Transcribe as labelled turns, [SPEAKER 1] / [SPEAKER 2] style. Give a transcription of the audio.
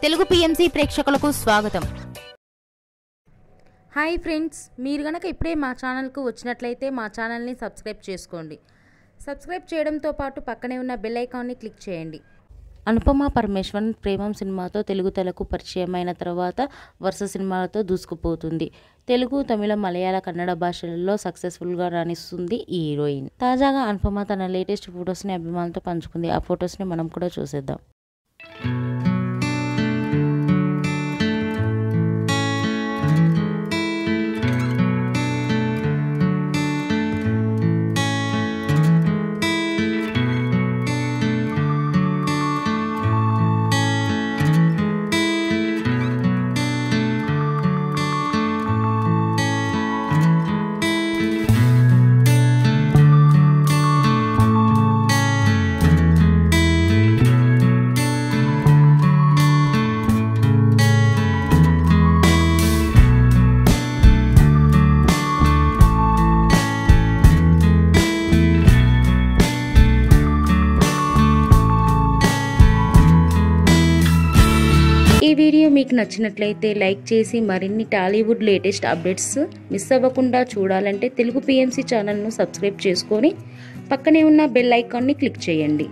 [SPEAKER 1] Telugu PMC ప్రేక్షకులకు స్వాగతం.
[SPEAKER 2] Hi friends, మీరు గనక ఇప్పుడే మా ఛానల్కు వచ్చినట్లయితే మా ఛానల్ని సబ్స్క్రైబ్ చేసుకోండి. సబ్స్క్రైబ్ చేయడంతో పాటు పక్కనే ఉన్న బెల్ ఐకాన్ని క్లిక్ చేయండి. అనుపమ పరమేశ్వరన్ ప్రేమం సినిమాతో తెలుగు తెరకు పరిచయమైన తర్వాత వరుస సినిమాలతో దూసుకుపోతుంది. తెలుగు, తమిళ, మలయాళ, కన్నడ భాషలలో సక్సెస్ఫుల్గా రాణిస్తుంది ఈ హీరోయిన్. తాజాగా అనుపమ తన లేటెస్ట్ ఫొటోస్ని అభిమానులతో పంచుకుంది. ఆ ఫొటోస్ని మనం కూడా చూసేద్దాం. ఈ వీడియో మీకు నచ్చినట్లయితే లైక్ చేసి మరిన్ని టాలీవుడ్ లేటెస్ట్ అప్డేట్స్ మిస్ అవ్వకుండా చూడాలంటే తెలుగు పిఎంసి ఛానల్ను సబ్స్క్రైబ్ చేసుకొని పక్కనే ఉన్న బెల్ ఐకాన్ని క్లిక్ చేయండి.